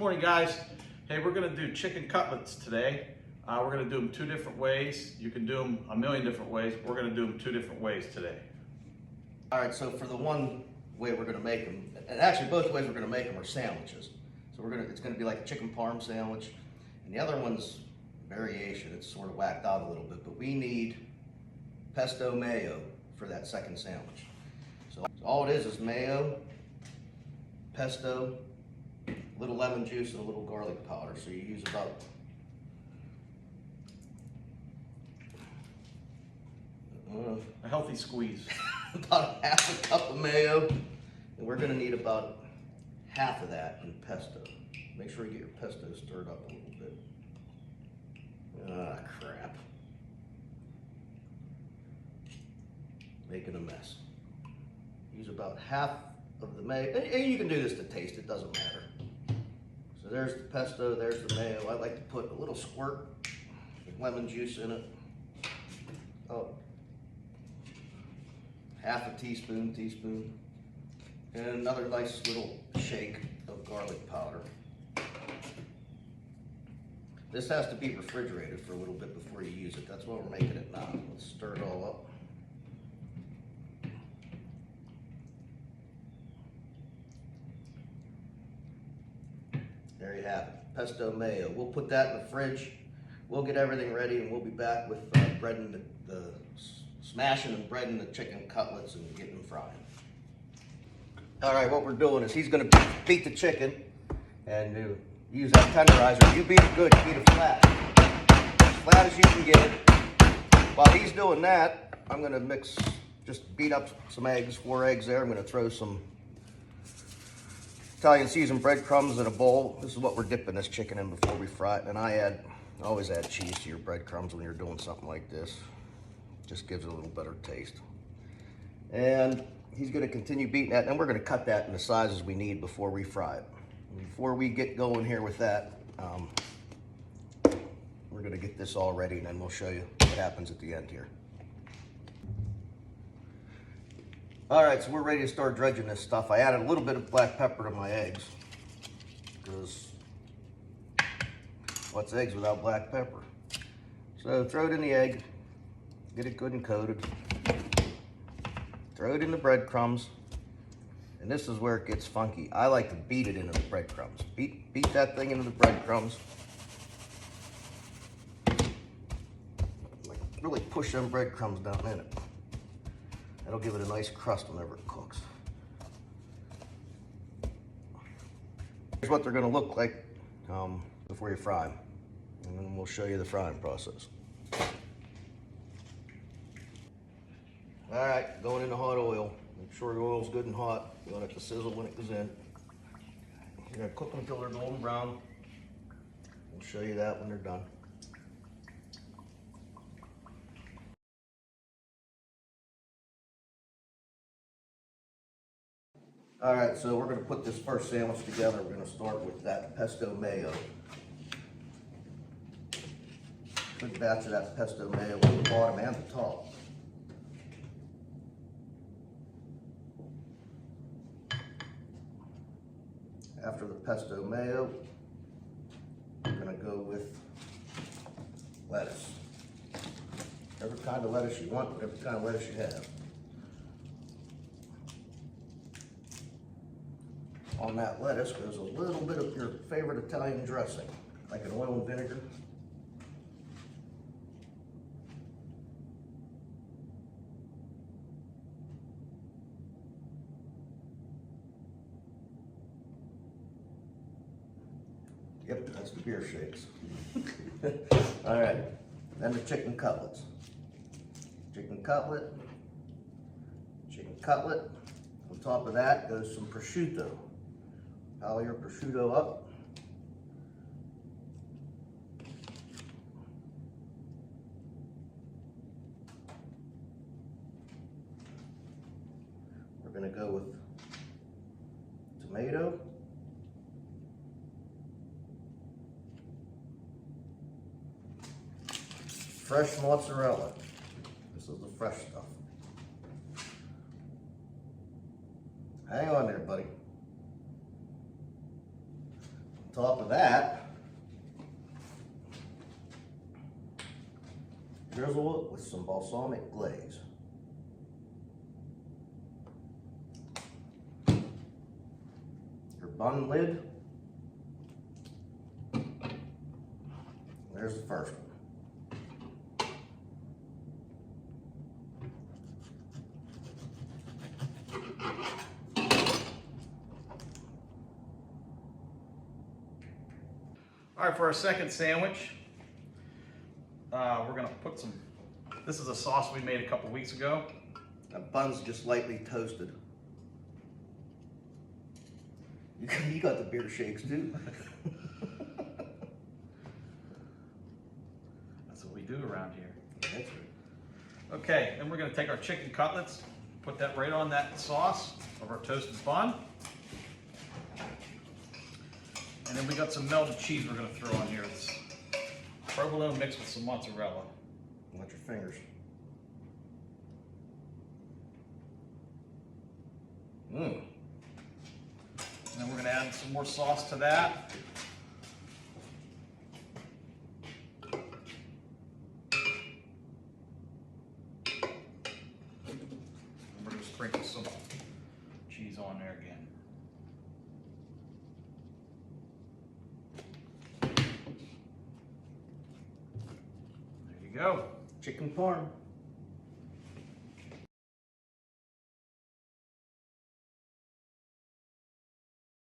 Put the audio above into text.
Morning, guys. Hey, we're gonna do chicken cutlets today. We're gonna do them two different ways. You can do them a million different ways. We're gonna do them two different ways today. All right, so for the one way we're gonna make them, and actually both ways we're gonna make them are sandwiches. So it's gonna be like a chicken parm sandwich, and the other one's variation. It's sort of whacked out a little bit, but we need pesto mayo for that second sandwich. So all it is mayo, pesto, a little lemon juice, and a little garlic powder. So you use about A healthy squeeze. about half a cup of mayo, and we're gonna need about half of that in pesto. Make sure you get your pesto stirred up a little bit. Ah, crap. Making a mess. Use about half of the mayo, and you can do this to taste, it doesn't matter. So there's the pesto, there's the mayo. I like to put a little squirt of lemon juice in it. Oh, half a teaspoon, and another nice little shake of garlic powder. This has to be refrigerated for a little bit before you use it. That's why we're making it now. Let's stir it all up. There you have it, pesto mayo. We'll put that in the fridge. We'll get everything ready, and we'll be back with breading smashing and breading the chicken cutlets and getting them frying. All right, what we're doing is he's gonna beat the chicken and use that tenderizer. You beat it good, you beat it flat. As flat as you can get it. While he's doing that, I'm gonna just beat up some eggs, 4 eggs there. I'm gonna throw some Italian seasoned breadcrumbs in a bowl. This is what we're dipping this chicken in before we fry it. And I always add cheese to your breadcrumbs when you're doing something like this. Just gives it a little better taste. And he's gonna continue beating that, and we're gonna cut that in the sizes we need before we fry it. And before we get going here with that, we're gonna get this all ready, and then we'll show you what happens at the end here. All right, so we're ready to start dredging this stuff. I added a little bit of black pepper to my eggs, because what's eggs without black pepper? So throw it in the egg, get it good and coated. Throw it in the breadcrumbs, and this is where it gets funky. I like to beat it into the breadcrumbs. Beat that thing into the breadcrumbs. Like really push them breadcrumbs down in it. That'll give it a nice crust whenever it cooks. Here's what they're gonna look like before you fry them, and then we'll show you the frying process. All right, going into hot oil. Make sure the oil's good and hot. You want it to sizzle when it goes in. You're gonna cook them until they're golden brown. We'll show you that when they're done. All right, so we're gonna put this first sandwich together. We're gonna start with that pesto mayo. Good batch of that pesto mayo on the bottom and the top. After the pesto mayo, we're gonna go with lettuce. Whatever kind of lettuce you want, whatever kind of lettuce you have. On that lettuce goes a little bit of your favorite Italian dressing, like an oil and vinegar. Yep, that's the beer shakes. All right, then the chicken cutlets. Chicken cutlet. On top of that goes some prosciutto. Pile your prosciutto up. We're gonna go with tomato. Fresh mozzarella. This is the fresh stuff. Hang on there, buddy. top of that, drizzle it with some balsamic glaze. Your bun lid. There's the first one. All right, for our second sandwich, we're gonna put some, this is a sauce we made a couple weeks ago. That bun's just lightly toasted. You got the beer shakes too. That's what we do around here. That's right. Okay, then we're gonna take our chicken cutlets, put that right on that sauce of our toasted bun. And then we got some melted cheese we're gonna throw on here. It's provolone mixed with some mozzarella. Watch your fingers. Mmm. And then we're gonna add some more sauce to that. And we're gonna sprinkle some cheese on there again. There you go. Chicken parm.